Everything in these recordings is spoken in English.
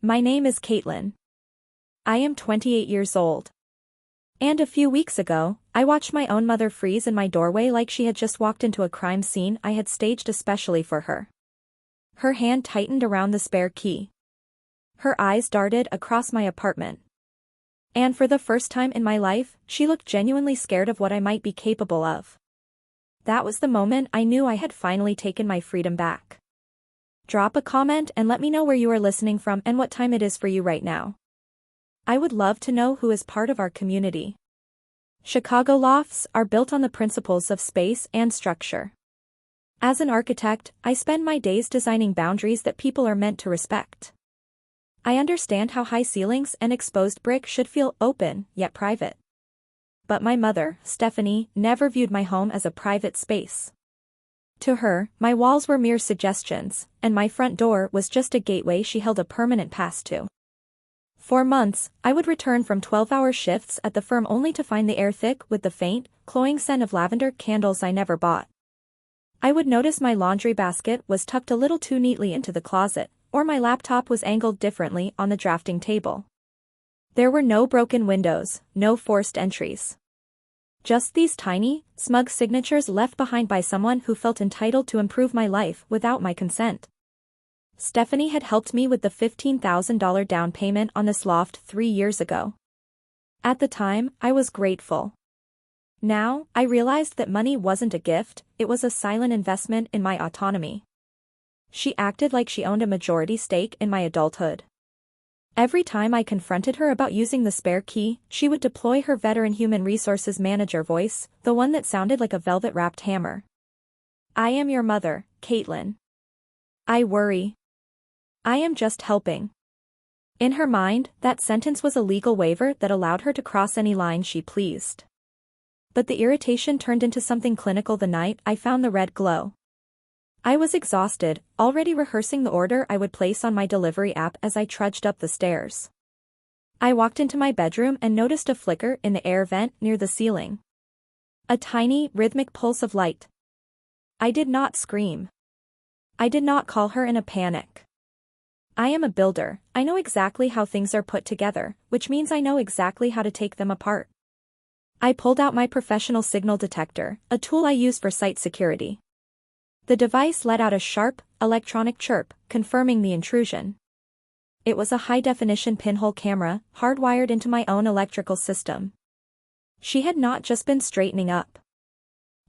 My name is Katelyn. I am 28 years old. And a few weeks ago, I watched my own mother freeze in my doorway like she had just walked into a crime scene I had staged especially for her. Her hand tightened around the spare key. Her eyes darted across my apartment. And for the first time in my life, she looked genuinely scared of what I might be capable of. That was the moment I knew I had finally taken my freedom back. Drop a comment and let me know where you are listening from and what time it is for you right now. I would love to know who is part of our community. Chicago lofts are built on the principles of space and structure. As an architect, I spend my days designing boundaries that people are meant to respect. I understand how high ceilings and exposed brick should feel open, yet private. But my mother, Stephanie, never viewed my home as a private space. To her, my walls were mere suggestions, and my front door was just a gateway she held a permanent pass to. For months, I would return from 12-hour shifts at the firm only to find the air thick with the faint, cloying scent of lavender candles I never bought. I would notice my laundry basket was tucked a little too neatly into the closet, or my laptop was angled differently on the drafting table. There were no broken windows, no forced entries. Just these tiny, smug signatures left behind by someone who felt entitled to improve my life without my consent. Stephanie had helped me with the $15,000 down payment on this loft 3 years ago. At the time, I was grateful. Now, I realized that money wasn't a gift, it was a silent investment in my autonomy. She acted like she owned a majority stake in my adulthood. Every time I confronted her about using the spare key, she would deploy her veteran human resources manager voice, the one that sounded like a velvet-wrapped hammer. I am your mother, Katelyn. I worry. I am just helping. In her mind, that sentence was a legal waiver that allowed her to cross any line she pleased. But the irritation turned into something clinical the night I found the red glow. I was exhausted, already rehearsing the order I would place on my delivery app as I trudged up the stairs. I walked into my bedroom and noticed a flicker in the air vent near the ceiling. A tiny, rhythmic pulse of light. I did not scream. I did not call her in a panic. I am a builder, I know exactly how things are put together, which means I know exactly how to take them apart. I pulled out my professional signal detector, a tool I use for site security. The device let out a sharp, electronic chirp, confirming the intrusion. It was a high-definition pinhole camera, hardwired into my own electrical system. She had not just been straightening up.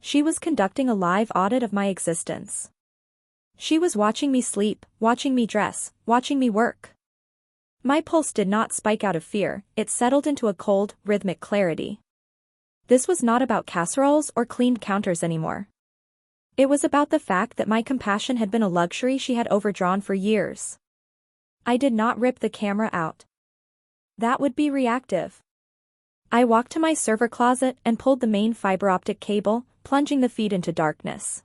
She was conducting a live audit of my existence. She was watching me sleep, watching me dress, watching me work. My pulse did not spike out of fear, it settled into a cold, rhythmic clarity. This was not about casseroles or cleaned counters anymore. It was about the fact that my compassion had been a luxury she had overdrawn for years. I did not rip the camera out. That would be reactive. I walked to my server closet and pulled the main fiber optic cable, plunging the feed into darkness.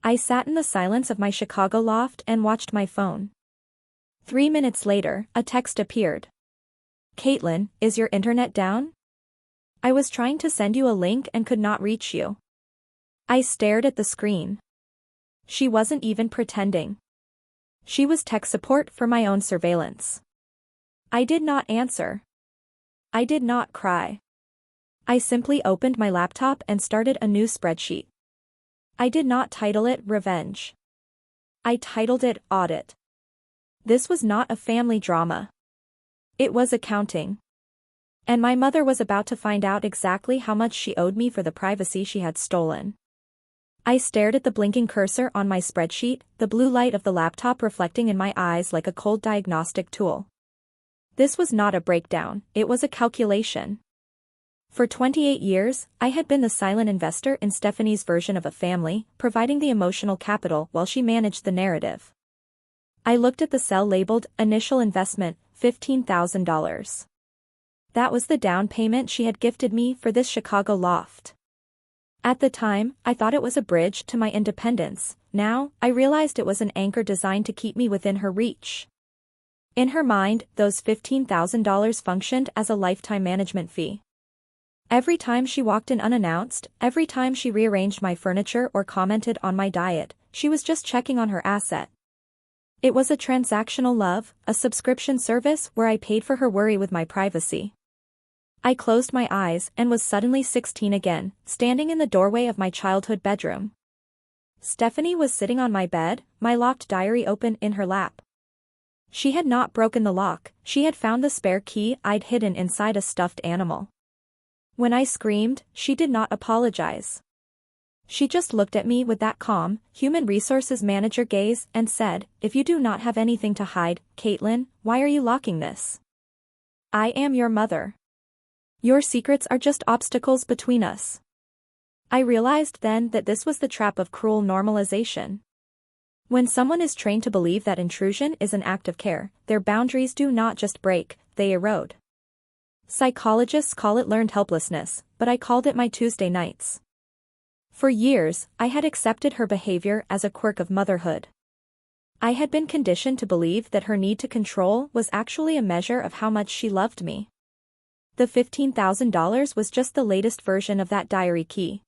I sat in the silence of my Chicago loft and watched my phone. 3 minutes later, a text appeared. Katelyn, is your internet down? I was trying to send you a link and could not reach you. I stared at the screen. She wasn't even pretending. She was tech support for my own surveillance. I did not answer. I did not cry. I simply opened my laptop and started a new spreadsheet. I did not title it Revenge. I titled it Audit. This was not a family drama. It was accounting. And my mother was about to find out exactly how much she owed me for the privacy she had stolen. I stared at the blinking cursor on my spreadsheet, the blue light of the laptop reflecting in my eyes like a cold diagnostic tool. This was not a breakdown, it was a calculation. For 28 years, I had been the silent investor in Stephanie's version of a family, providing the emotional capital while she managed the narrative. I looked at the cell labeled, Initial Investment, $15,000. That was the down payment she had gifted me for this Chicago loft. At the time, I thought it was a bridge to my independence. Now, I realized it was an anchor designed to keep me within her reach. In her mind, those $15,000 functioned as a lifetime management fee. Every time she walked in unannounced, every time she rearranged my furniture or commented on my diet, she was just checking on her asset. It was a transactional love, a subscription service where I paid for her worry with my privacy. I closed my eyes and was suddenly 16 again, standing in the doorway of my childhood bedroom. Stephanie was sitting on my bed, my locked diary open in her lap. She had not broken the lock, she had found the spare key I'd hidden inside a stuffed animal. When I screamed, she did not apologize. She just looked at me with that calm, human resources manager gaze and said, "If you do not have anything to hide, Katelyn, why are you locking this? I am your mother. Your secrets are just obstacles between us." I realized then that this was the trap of cruel normalization. When someone is trained to believe that intrusion is an act of care, their boundaries do not just break, they erode. Psychologists call it learned helplessness, but I called it my Tuesday nights. For years, I had accepted her behavior as a quirk of motherhood. I had been conditioned to believe that her need to control was actually a measure of how much she loved me. The $15,000 was just the latest version of that diary key.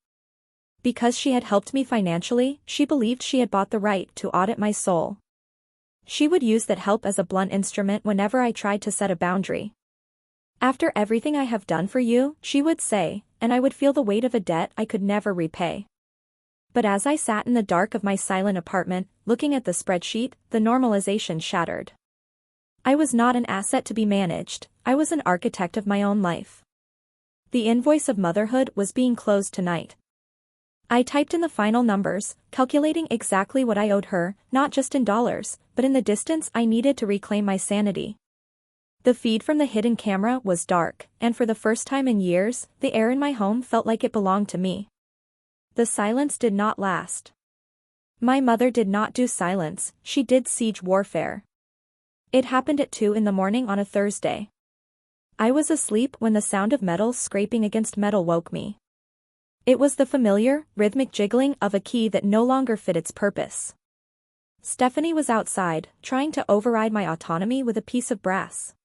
Because she had helped me financially, she believed she had bought the right to audit my soul. She would use that help as a blunt instrument whenever I tried to set a boundary. "After everything I have done for you," she would say, and I would feel the weight of a debt I could never repay. But as I sat in the dark of my silent apartment, looking at the spreadsheet, the normalization shattered. I was not an asset to be managed, I was an architect of my own life. The invoice of motherhood was being closed tonight. I typed in the final numbers, calculating exactly what I owed her, not just in dollars, but in the distance I needed to reclaim my sanity. The feed from the hidden camera was dark, and for the first time in years, the air in my home felt like it belonged to me. The silence did not last. My mother did not do silence, she did siege warfare. It happened at 2 in the morning on a Thursday. I was asleep when the sound of metal scraping against metal woke me. It was the familiar, rhythmic jiggling of a key that no longer fit its purpose. Stephanie was outside, trying to override my autonomy with a piece of brass.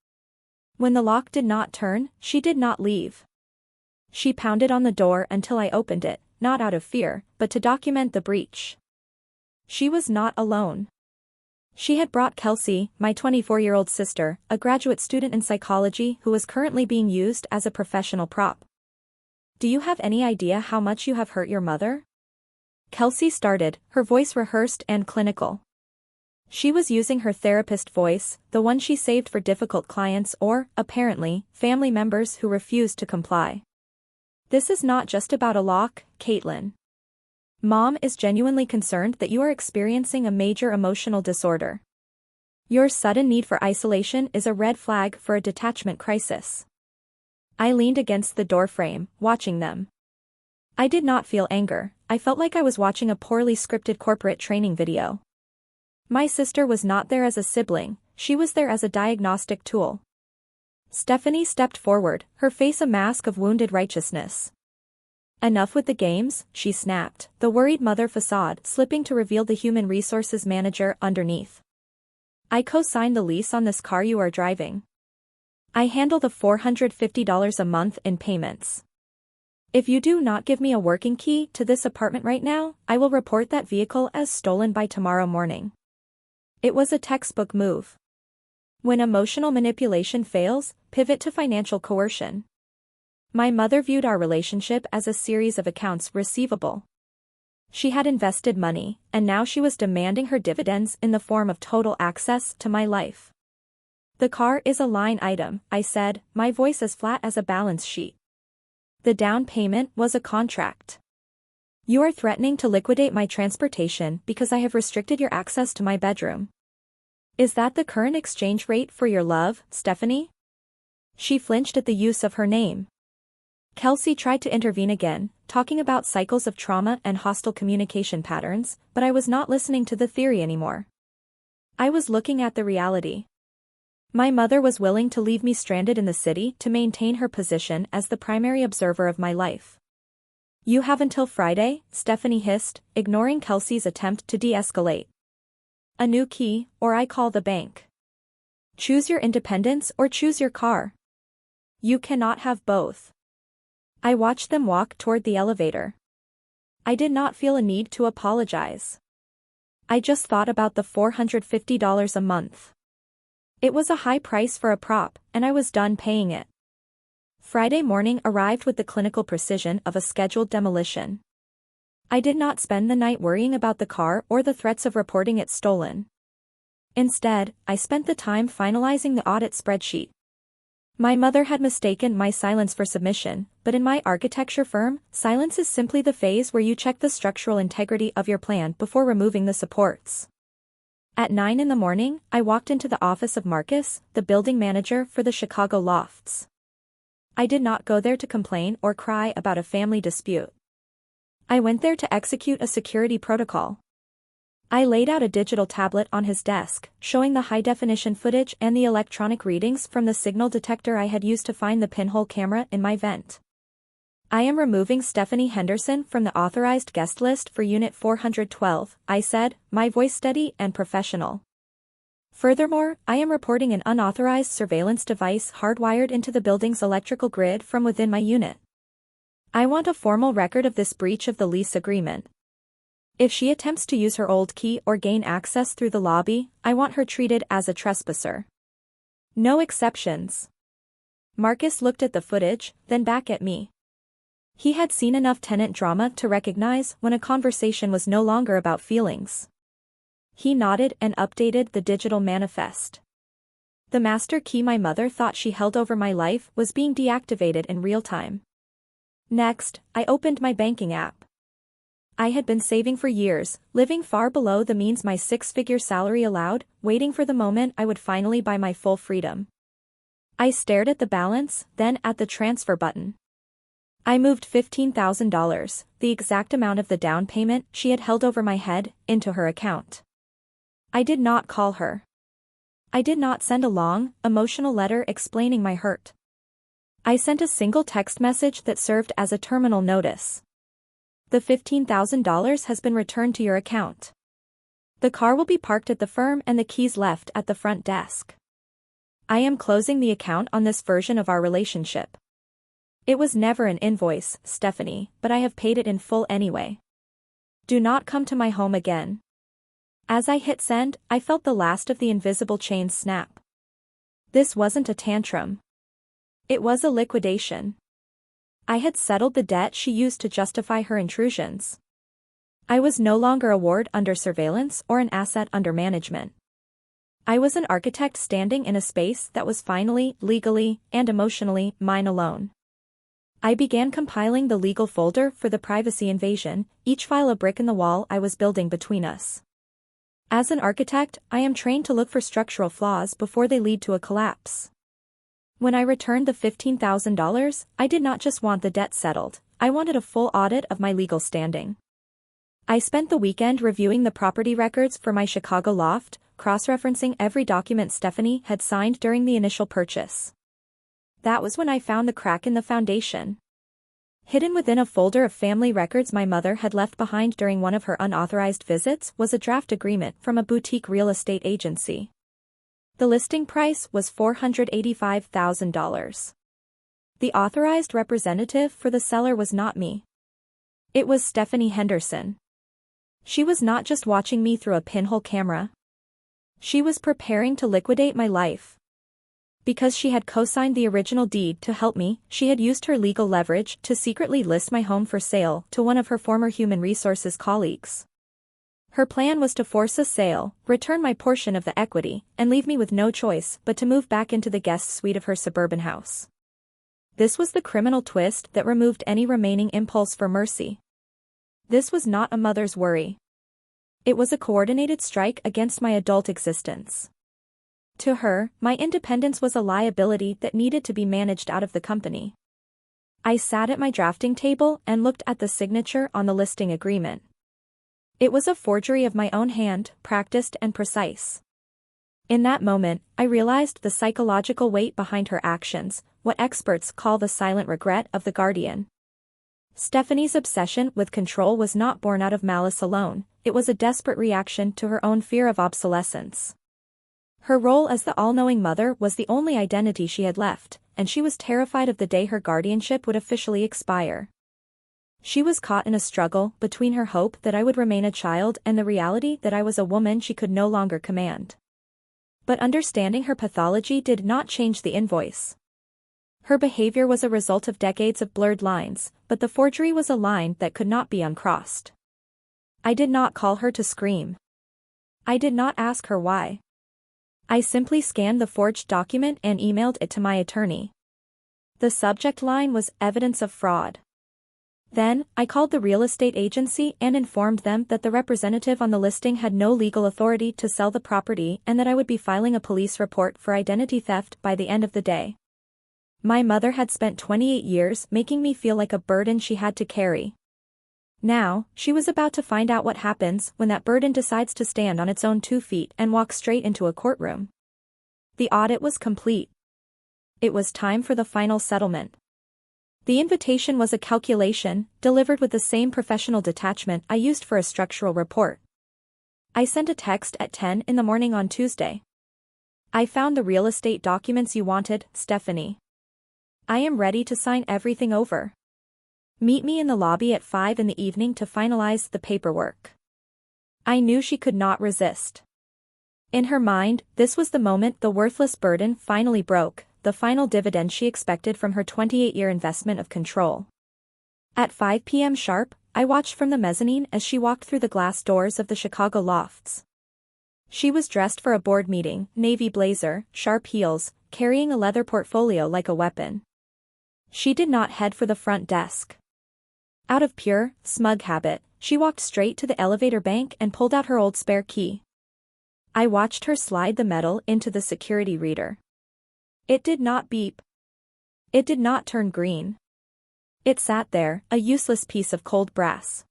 When the lock did not turn, she did not leave. She pounded on the door until I opened it, not out of fear, but to document the breach. She was not alone. She had brought Kelsey, my 24-year-old sister, a graduate student in psychology who was currently being used as a professional prop. "Do you have any idea how much you have hurt your mother?" Kelsey started, her voice rehearsed and clinical. She was using her therapist voice, the one she saved for difficult clients or, apparently, family members who refused to comply. "This is not just about a lock, Katelyn. Mom is genuinely concerned that you are experiencing a major emotional disorder. Your sudden need for isolation is a red flag for a detachment crisis." I leaned against the doorframe, watching them. I did not feel anger, I felt like I was watching a poorly scripted corporate training video. My sister was not there as a sibling, she was there as a diagnostic tool. Stephanie stepped forward, her face a mask of wounded righteousness. "Enough with the games," she snapped, the worried mother facade slipping to reveal the human resources manager underneath. "I co-signed the lease on this car you are driving. I handle the $450 a month in payments. If you do not give me a working key to this apartment right now, I will report that vehicle as stolen by tomorrow morning." It was a textbook move. When emotional manipulation fails, pivot to financial coercion. My mother viewed our relationship as a series of accounts receivable. She had invested money, and now she was demanding her dividends in the form of total access to my life. "The car is a line item," I said, my voice as flat as a balance sheet. "The down payment was a contract. You are threatening to liquidate my transportation because I have restricted your access to my bedroom. Is that the current exchange rate for your love, Stephanie?" She flinched at the use of her name. Kelsey tried to intervene again, talking about cycles of trauma and hostile communication patterns, but I was not listening to the theory anymore. I was looking at the reality. My mother was willing to leave me stranded in the city to maintain her position as the primary observer of my life. "You have until Friday," Stephanie hissed, ignoring Kelsey's attempt to de-escalate. "A new key, or I call the bank. Choose your independence or choose your car. You cannot have both." I watched them walk toward the elevator. I did not feel a need to apologize. I just thought about the $450 a month. It was a high price for a prop, and I was done paying it. Friday morning arrived with the clinical precision of a scheduled demolition. I did not spend the night worrying about the car or the threats of reporting it stolen. Instead, I spent the time finalizing the audit spreadsheet. My mother had mistaken my silence for submission, but in my architecture firm, silence is simply the phase where you check the structural integrity of your plan before removing the supports. At 9 in the morning, I walked into the office of Marcus, the building manager for the Chicago lofts. I did not go there to complain or cry about a family dispute. I went there to execute a security protocol. I laid out a digital tablet on his desk, showing the high-definition footage and the electronic readings from the signal detector I had used to find the pinhole camera in my vent. I am removing Stephanie Henderson from the authorized guest list for Unit 412, I said, my voice steady and professional. Furthermore, I am reporting an unauthorized surveillance device hardwired into the building's electrical grid from within my unit. I want a formal record of this breach of the lease agreement. If she attempts to use her old key or gain access through the lobby, I want her treated as a trespasser. No exceptions. Marcus looked at the footage, then back at me. He had seen enough tenant drama to recognize when a conversation was no longer about feelings. He nodded and updated the digital manifest. The master key my mother thought she held over my life was being deactivated in real time. Next, I opened my banking app. I had been saving for years, living far below the means my six-figure salary allowed, waiting for the moment I would finally buy my full freedom. I stared at the balance, then at the transfer button. I moved $15,000, the exact amount of the down payment she had held over my head, into her account. I did not call her. I did not send a long, emotional letter explaining my hurt. I sent a single text message that served as a terminal notice. The $15,000 has been returned to your account. The car will be parked at the firm and the keys left at the front desk. I am closing the account on this version of our relationship. It was never an invoice, Stephanie, but I have paid it in full anyway. Do not come to my home again. As I hit send, I felt the last of the invisible chains snap. This wasn't a tantrum. It was a liquidation. I had settled the debt she used to justify her intrusions. I was no longer a ward under surveillance or an asset under management. I was an architect standing in a space that was finally, legally, and emotionally, mine alone. I began compiling the legal folder for the privacy invasion, each file a brick in the wall I was building between us. As an architect, I am trained to look for structural flaws before they lead to a collapse. When I returned the $15,000, I did not just want the debt settled, I wanted a full audit of my legal standing. I spent the weekend reviewing the property records for my Chicago loft, cross-referencing every document Stephanie had signed during the initial purchase. That was when I found the crack in the foundation. Hidden within a folder of family records my mother had left behind during one of her unauthorized visits was a draft agreement from a boutique real estate agency. The listing price was $485,000. The authorized representative for the seller was not me. It was Stephanie Henderson. She was not just watching me through a pinhole camera. She was preparing to liquidate my life. Because she had co-signed the original deed to help me, she had used her legal leverage to secretly list my home for sale to one of her former human resources colleagues. Her plan was to force a sale, return my portion of the equity, and leave me with no choice but to move back into the guest suite of her suburban house. This was the criminal twist that removed any remaining impulse for mercy. This was not a mother's worry. It was a coordinated strike against my adult existence. To her, my independence was a liability that needed to be managed out of the company. I sat at my drafting table and looked at the signature on the listing agreement. It was a forgery of my own hand, practiced and precise. In that moment, I realized the psychological weight behind her actions, what experts call the silent regret of the guardian. Stephanie's obsession with control was not born out of malice alone, it was a desperate reaction to her own fear of obsolescence. Her role as the all-knowing mother was the only identity she had left, and she was terrified of the day her guardianship would officially expire. She was caught in a struggle between her hope that I would remain a child and the reality that I was a woman she could no longer command. But understanding her pathology did not change the invoice. Her behavior was a result of decades of blurred lines, but the forgery was a line that could not be uncrossed. I did not call her to scream. I did not ask her why. I simply scanned the forged document and emailed it to my attorney. The subject line was evidence of fraud. Then, I called the real estate agency and informed them that the representative on the listing had no legal authority to sell the property and that I would be filing a police report for identity theft by the end of the day. My mother had spent 28 years making me feel like a burden she had to carry. Now, she was about to find out what happens when that burden decides to stand on its own 2 feet and walk straight into a courtroom. The audit was complete. It was time for the final settlement. The invitation was a calculation, delivered with the same professional detachment I used for a structural report. I sent a text at 10 in the morning on Tuesday. I found the real estate documents you wanted, Stephanie. I am ready to sign everything over. Meet me in the lobby at 5 in the evening to finalize the paperwork. I knew she could not resist. In her mind, this was the moment the worthless burden finally broke, the final dividend she expected from her 28-year investment of control. At 5 p.m. sharp, I watched from the mezzanine as she walked through the glass doors of the Chicago lofts. She was dressed for a board meeting, navy blazer, sharp heels, carrying a leather portfolio like a weapon. She did not head for the front desk. Out of pure, smug habit, she walked straight to the elevator bank and pulled out her old spare key. I watched her slide the metal into the security reader. It did not beep. It did not turn green. It sat there, a useless piece of cold brass.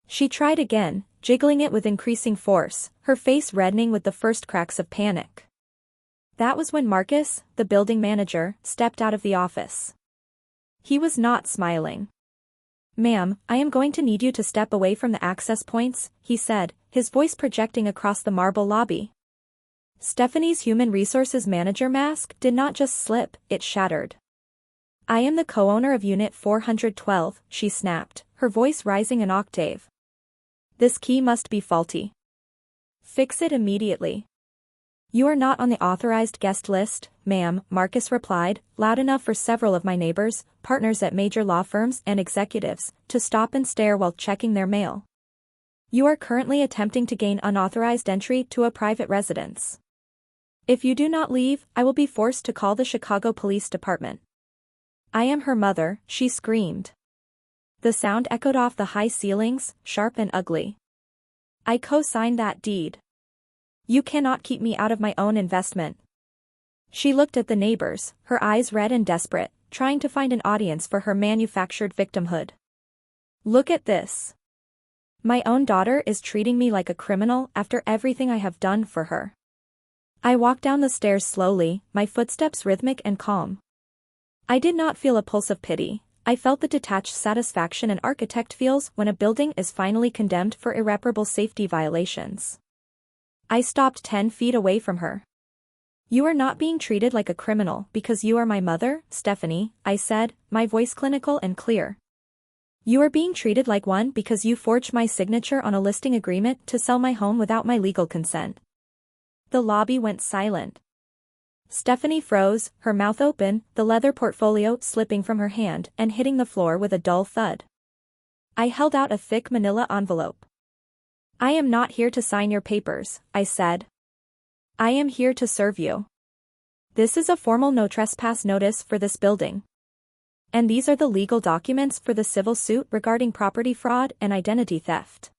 She tried again, jiggling it with increasing force, her face reddening with the first cracks of panic. That was when Marcus, the building manager, stepped out of the office. He was not smiling. "Ma'am, I am going to need you to step away from the access points," he said, his voice projecting across the marble lobby. Stephanie's human resources manager mask did not just slip, it shattered. "I am the co-owner of Unit 412, she snapped, her voice rising an octave. "This key must be faulty. Fix it immediately." "You are not on the authorized guest list, ma'am," Marcus replied, loud enough for several of my neighbors, partners at major law firms and executives, to stop and stare while checking their mail. "You are currently attempting to gain unauthorized entry to a private residence. If you do not leave, I will be forced to call the Chicago Police Department." "I am her mother," she screamed. The sound echoed off the high ceilings, sharp and ugly. "I co-signed that deed. You cannot keep me out of my own investment." She looked at the neighbors, her eyes red and desperate, trying to find an audience for her manufactured victimhood. "Look at this. My own daughter is treating me like a criminal after everything I have done for her." I walked down the stairs slowly, my footsteps rhythmic and calm. I did not feel a pulse of pity. I felt the detached satisfaction an architect feels when a building is finally condemned for irreparable safety violations. I stopped 10 feet away from her. "You are not being treated like a criminal because you are my mother, Stephanie," I said, my voice clinical and clear. "You are being treated like one because you forged my signature on a listing agreement to sell my home without my legal consent." The lobby went silent. Stephanie froze, her mouth open, the leather portfolio slipping from her hand and hitting the floor with a dull thud. I held out a thick manila envelope. "I am not here to sign your papers," I said. "I am here to serve you. This is a formal no trespass notice for this building. And these are the legal documents for the civil suit regarding property fraud and identity theft."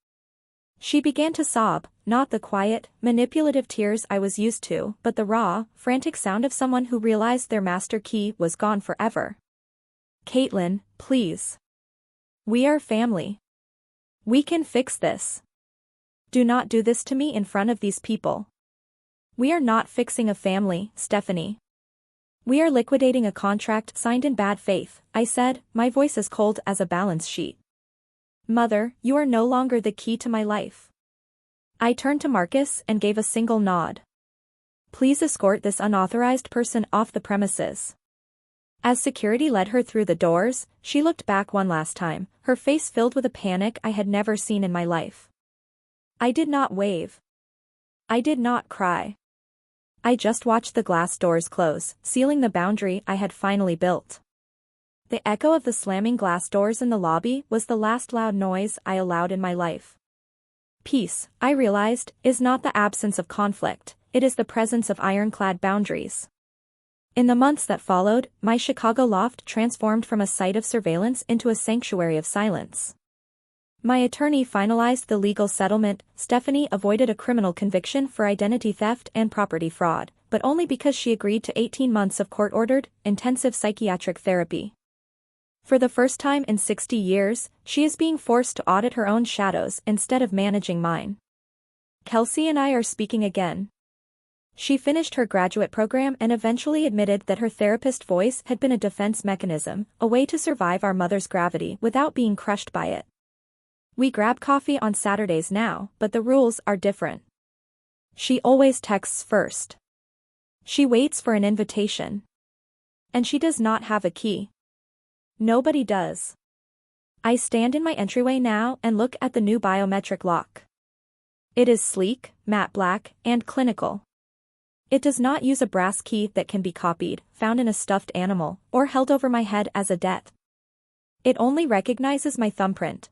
She began to sob, not the quiet, manipulative tears I was used to, but the raw, frantic sound of someone who realized their master key was gone forever. "Katelyn, please. We are family. We can fix this. Do not do this to me in front of these people." "We are not fixing a family, Stephanie. We are liquidating a contract signed in bad faith," I said, my voice as cold as a balance sheet. "Mother, you are no longer the key to my life." I turned to Marcus and gave a single nod. "Please escort this unauthorized person off the premises." As security led her through the doors, she looked back one last time, her face filled with a panic I had never seen in my life. I did not wave. I did not cry. I just watched the glass doors close, sealing the boundary I had finally built. The echo of the slamming glass doors in the lobby was the last loud noise I allowed in my life. Peace, I realized, is not the absence of conflict, it is the presence of ironclad boundaries. In the months that followed, my Chicago loft transformed from a site of surveillance into a sanctuary of silence. My attorney finalized the legal settlement. Stephanie avoided a criminal conviction for identity theft and property fraud, but only because she agreed to 18 months of court-ordered, intensive psychiatric therapy. For the first time in 60 years, she is being forced to audit her own shadows instead of managing mine. Kelsey and I are speaking again. She finished her graduate program and eventually admitted that her therapist voice had been a defense mechanism, a way to survive our mother's gravity without being crushed by it. We grab coffee on Saturdays now, but the rules are different. She always texts first. She waits for an invitation. And she does not have a key. Nobody does. I stand in my entryway now and look at the new biometric lock. It is sleek, matte black, and clinical. It does not use a brass key that can be copied, found in a stuffed animal, or held over my head as a debt. It only recognizes my thumbprint.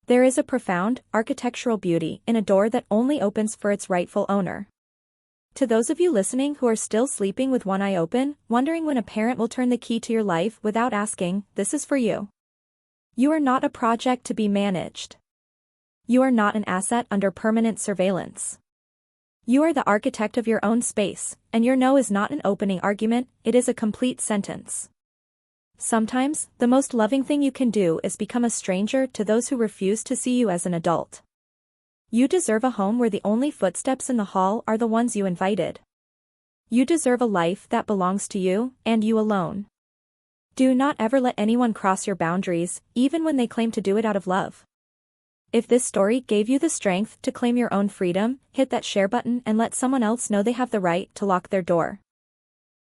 There is a profound, architectural beauty in a door that only opens for its rightful owner. To those of you listening who are still sleeping with one eye open, wondering when a parent will turn the key to your life without asking, this is for you. You are not a project to be managed. You are not an asset under permanent surveillance. You are the architect of your own space, and your no is not an opening argument, it is a complete sentence. Sometimes, the most loving thing you can do is become a stranger to those who refuse to see you as an adult. You deserve a home where the only footsteps in the hall are the ones you invited. You deserve a life that belongs to you, and you alone. Do not ever let anyone cross your boundaries, even when they claim to do it out of love. If this story gave you the strength to claim your own freedom, hit that share button and let someone else know they have the right to lock their door.